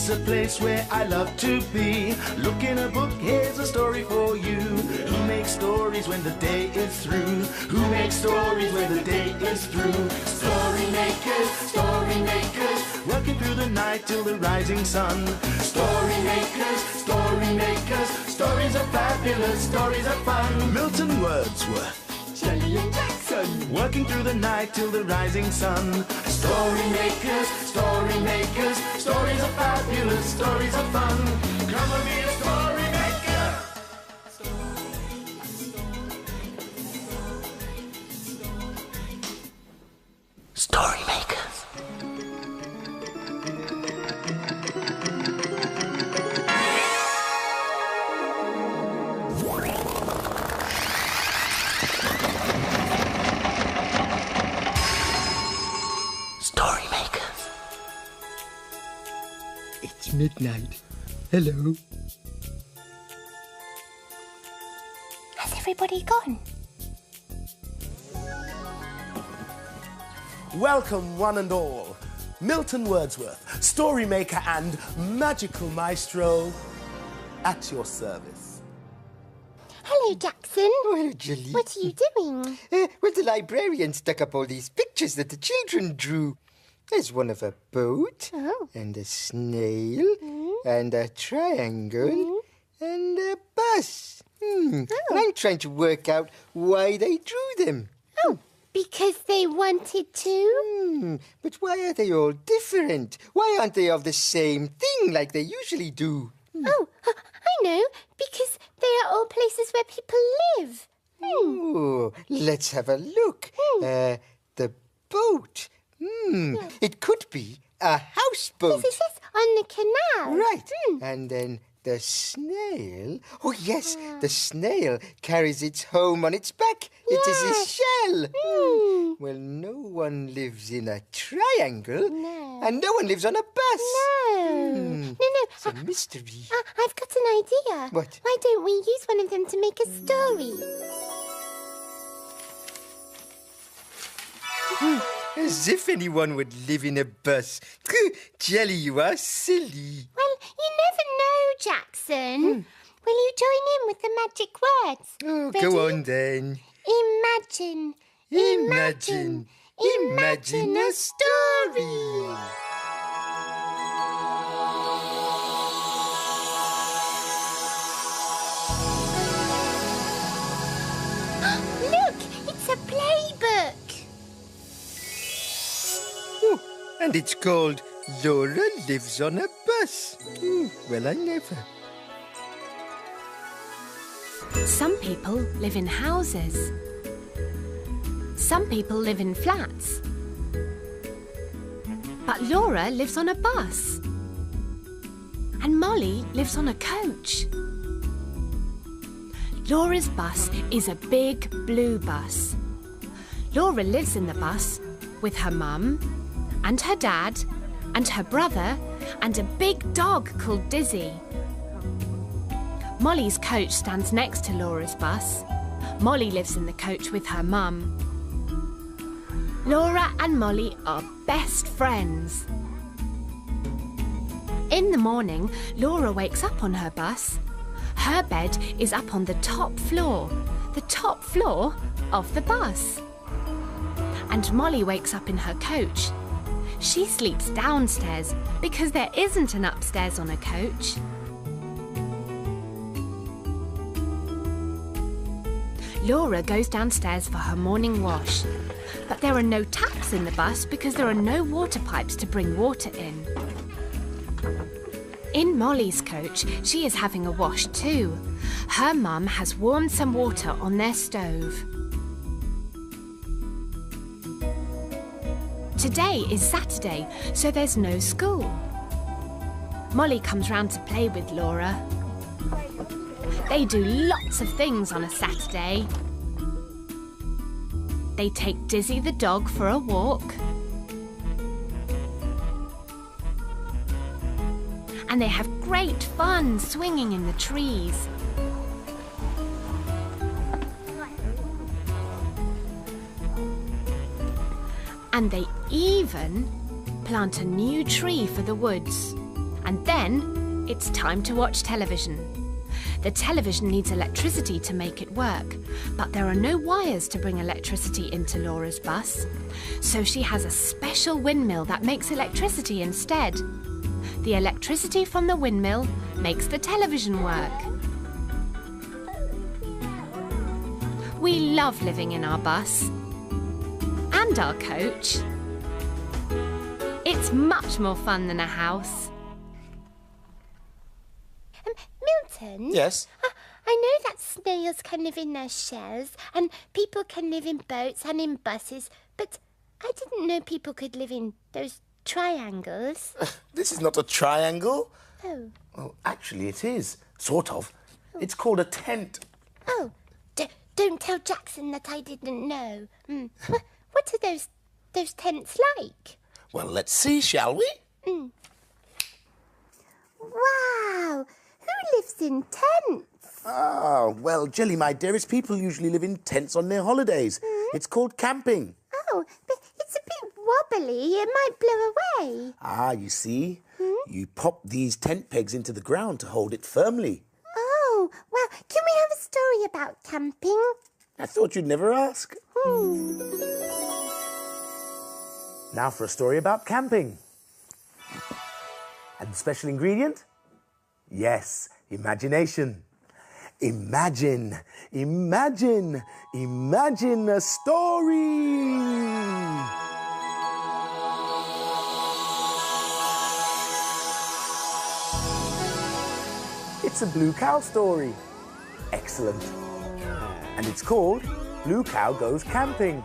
It's a place where I love to be. Look in a book, here's a story for you. Who makes stories when the day is through? Who makes stories when the day is through? Story makers, working through the night till the rising sun. Story makers, stories are fabulous, stories are fun. Milton Wordsworth, Shelley and Jackson, working through the night till the rising sun. Story makers, stories are fabulous, stories are fun. Come and be a story maker. Story makers. Story makers. It's midnight. Hello. has everybody gone? Welcome, one and all. Milton Wordsworth, story maker and magical maestro, at your service. Hello, Jackson. Oh, hello, Jelly. What are you doing? Well, the librarian stuck up all these pictures that the children drew. There's one of a boat, and a snail, and a triangle, and a bus. And I'm trying to work out why they drew them. Oh, because they wanted to? But why are they all different? Why aren't they of the same thing like they usually do? Oh, I know. Because they are all places where people live. Oh, let's have a look. The boat. It could be a houseboat. Yes, on the canal. Right. And then the snail. Oh, yes, the snail carries its home on its back. It is a shell. Well, no one lives in a triangle. No. And no one lives on a bus. No. It's a mystery. I've got an idea. What? Why don't we use one of them to make a story? As if anyone would live in a bus. Jelly, you are silly. Well, you never know, Jackson. Will you join in with the magic words? Oh, Ready? go on then. Imagine. Imagine a story. Look, it's a playbook. And it's called Laura Lives on a Bus. Well, I never. Some people live in houses. Some people live in flats. But Laura lives on a bus. And Molly lives on a coach. Laura's bus is a big blue bus. Laura lives in the bus with her mum and her dad and her brother and a big dog called Dizzy. Molly's coach stands next to Laura's bus. Molly lives in the coach with her mum. Laura and Molly are best friends. In the morning, Laura wakes up on her bus. Her bed is up on the top floor of the bus. And Molly wakes up in her coach. She sleeps downstairs because there isn't an upstairs on a coach. Laura goes downstairs for her morning wash. But there are no taps in the bus because there are no water pipes to bring water in. In Molly's coach, she is having a wash too. Her mum has warmed some water on their stove. Today is Saturday, so there's no school. Molly comes round to play with Laura. They do lots of things on a Saturday. They take Dizzy the dog for a walk. And they have great fun swinging in the trees. And they even plant a new tree for the woods. And then it's time to watch television. The television needs electricity to make it work, but there are no wires to bring electricity into Laura's bus. So she has a special windmill that makes electricity instead. The electricity from the windmill makes the television work. We love living in our bus and our coach. It's much more fun than a house. Milton? Yes? I know that snails can live in their shells and people can live in boats and in buses, but I didn't know people could live in those triangles. This is not a triangle. Oh. Well, actually it is. Sort of. It's called a tent. Oh, don't tell Jackson that I didn't know. What are those tents like? Well, let's see, shall we? Wow! Who lives in tents? Ah, well, Jelly, my dearest, people usually live in tents on their holidays. It's called camping. Oh, but it's a bit wobbly. It might blow away. Ah, you see? You pop these tent pegs into the ground to hold it firmly. Oh, well, can we have a story about camping? I thought you'd never ask. Now for a story about camping. And the special ingredient? Yes, imagination. Imagine a story. It's a blue cow story. Excellent. And it's called Blue Cow Goes Camping.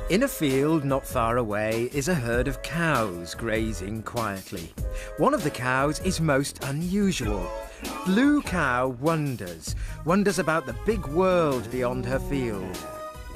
In a field not far away is a herd of cows grazing quietly. One of the cows is most unusual. Blue Cow wonders about the big world beyond her field.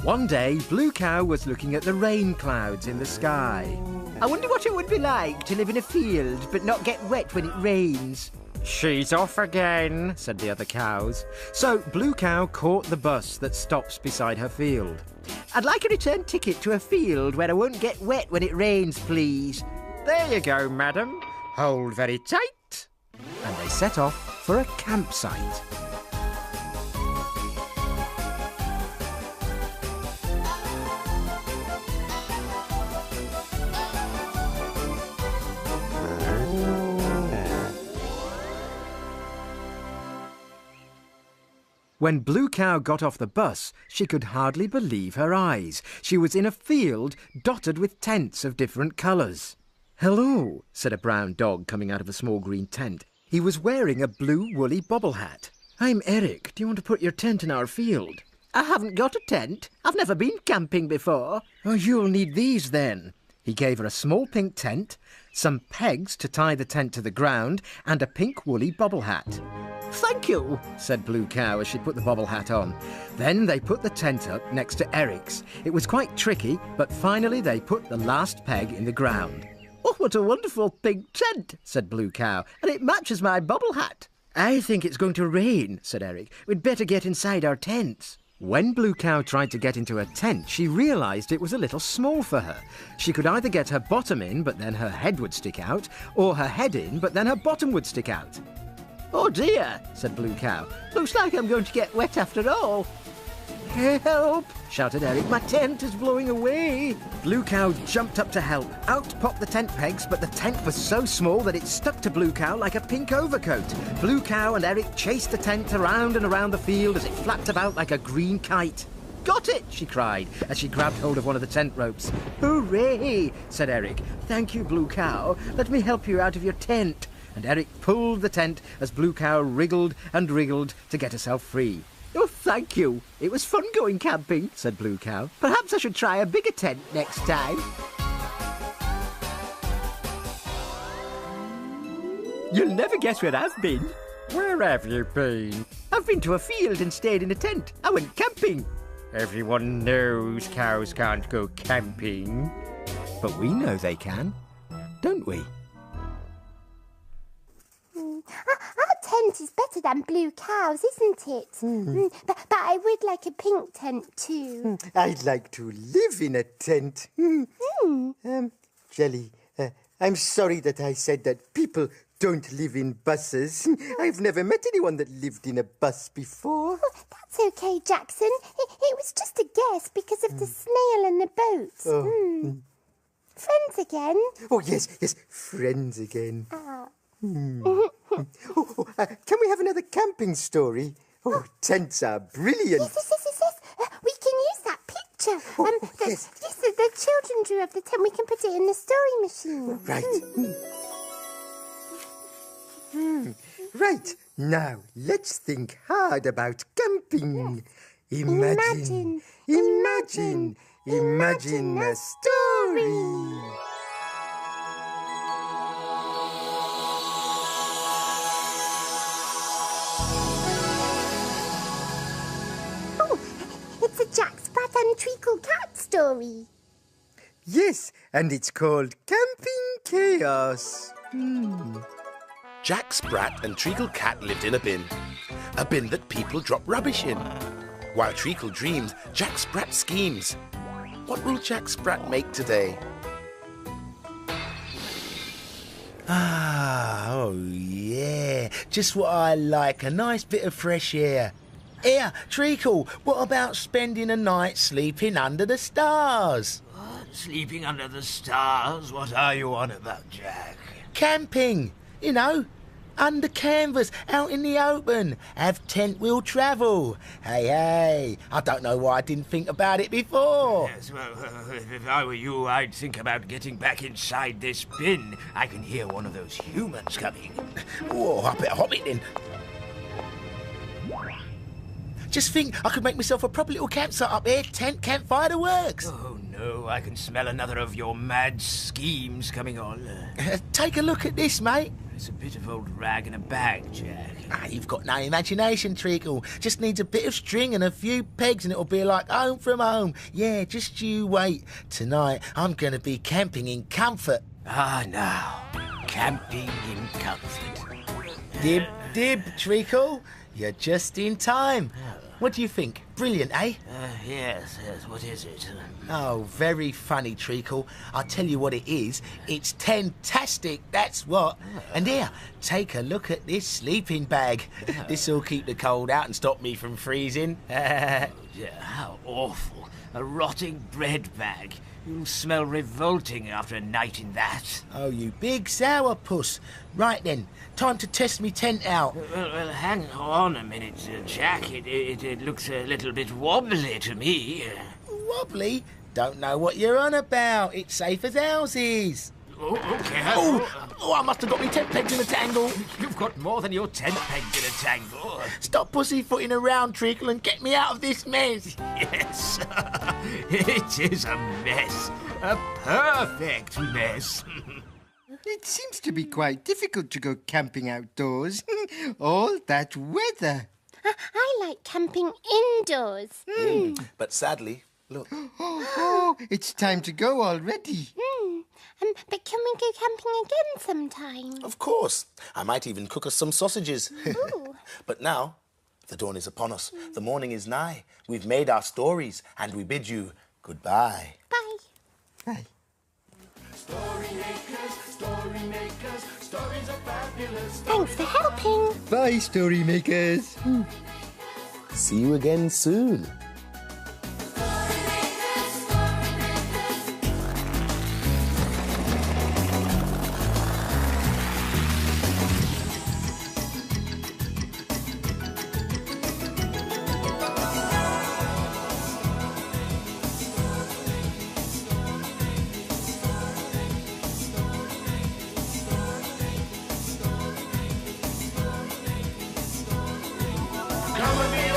One day, Blue Cow was looking at the rain clouds in the sky. I wonder what it would be like to live in a field but not get wet when it rains. She's off again, said the other cows. So Blue Cow caught the bus that stops beside her field. I'd like a return ticket to a field where I won't get wet when it rains, please. There you go, madam. Hold very tight. And they set off for a campsite. When Blue Cow got off the bus, she could hardly believe her eyes. She was in a field dotted with tents of different colours. "Hello," said a brown dog coming out of a small green tent. He was wearing a blue woolly bobble hat. "I'm Eric. Do you want to put your tent in our field?" I haven't got a tent. I've never been camping before. "Oh, you'll need these then." He gave her a small pink tent, some pegs to tie the tent to the ground, and a pink woolly bobble hat. Thank you, said Blue Cow as she put the bobble hat on. Then they put the tent up next to Eric's. It was quite tricky, but finally they put the last peg in the ground. Oh, what a wonderful pink tent, said Blue Cow, and it matches my bobble hat. "I think it's going to rain," said Eric. "We'd better get inside our tents." When Blue Cow tried to get into her tent, she realised it was a little small for her. She could either get her bottom in, but then her head would stick out, or her head in, but then her bottom would stick out. Oh dear, said Blue Cow. Looks like I'm going to get wet after all. "Help!" shouted Eric. "My tent is blowing away." Blue Cow jumped up to help. Out popped the tent pegs, but the tent was so small that it stuck to Blue Cow like a pink overcoat. Blue Cow and Eric chased the tent around and around the field as it flapped about like a green kite. "Got it!" she cried as she grabbed hold of one of the tent ropes. "Hooray!" said Eric. "Thank you, Blue Cow. Let me help you out of your tent." And Eric pulled the tent as Blue Cow wriggled and wriggled to get herself free. "Oh, thank you. It was fun going camping," said Blue Cow. "Perhaps I should try a bigger tent next time." You'll never guess where I've been. "Where have you been?" "I've been to a field and stayed in a tent. I went camping." "Everyone knows cows can't go camping." But we know they can, don't we? Our tent is better than Blue Cow's, isn't it? But I would like a pink tent too. I'd like to live in a tent. Jelly, I'm sorry that I said that people don't live in buses. I've never met anyone that lived in a bus before. Oh, that's okay, Jackson. It was just a guess because of the snail and the boats. Oh. Friends again? Oh, yes, friends again. Ah. Can we have another camping story? Oh, tents are brilliant. Yes. We can use that picture. Yes. The children drew of the tent. We can put it in the story machine. Right. Right. Now, let's think hard about camping. Imagine a story. It's a Jack Sprat and Treacle Cat story. Yes, and it's called Camping Chaos. Jack Sprat and Treacle Cat lived in a bin that people drop rubbish in. While Treacle dreams, Jack Sprat schemes. What will Jack Sprat make today? Oh yeah, just what I like, a nice bit of fresh air. Here, Treacle, what about spending a night sleeping under the stars? What? Sleeping under the stars? What are you on about, Jack? Camping, you know, under canvas, out in the open, have tent-wheel travel. Hey, I don't know why I didn't think about it before. Yes, well, if I were you, I'd think about getting back inside this bin. I can hear one of those humans coming. Oh, I better hop it then. Just think, I could make myself a proper little campsite up here. Tent, campfire, the works. Oh, no, I can smell another of your mad schemes coming on. Take a look at this, mate. It's a bit of old rag in a bag, Jack. You've got no imagination, Treacle. Just needs a bit of string and a few pegs and it'll be like home from home. Yeah, just you wait. Tonight, I'm going to be camping in comfort. Ah, now. Camping in comfort. Dib, Treacle. You're just in time. What do you think? Brilliant, eh? Yes, what is it? Oh, very funny, Treacle. I'll tell you what it is. It's tentastic, that's what. And here, take a look at this sleeping bag. This'll keep the cold out and stop me from freezing. Yeah, how awful. A rotting bread bag. You'll smell revolting after a night in that. Oh, you big sourpuss. Right then, time to test me tent out. Well, hang on a minute, Jack. It looks a little bit wobbly to me. Wobbly? Don't know what you're on about. It's safe as houses. Oh, okay. Oh, I must have got me tent pegs in a tangle. You've got more than your tent pegs in a tangle. Stop pussyfooting around, Treacle, and get me out of this mess. Yes, it is a mess. A perfect mess. It seems to be quite difficult to go camping outdoors. All that weather. I like camping indoors. But sadly, look. Oh, it's time to go already. But can we go camping again sometime? Of course. I might even cook us some sausages. Ooh. But now, the dawn is upon us. The morning is nigh. We've made our stories, and we bid you goodbye. Bye. Bye. Story makers, stories are fabulous. Thanks for helping. Bye, story makers. See you again soon. Come with me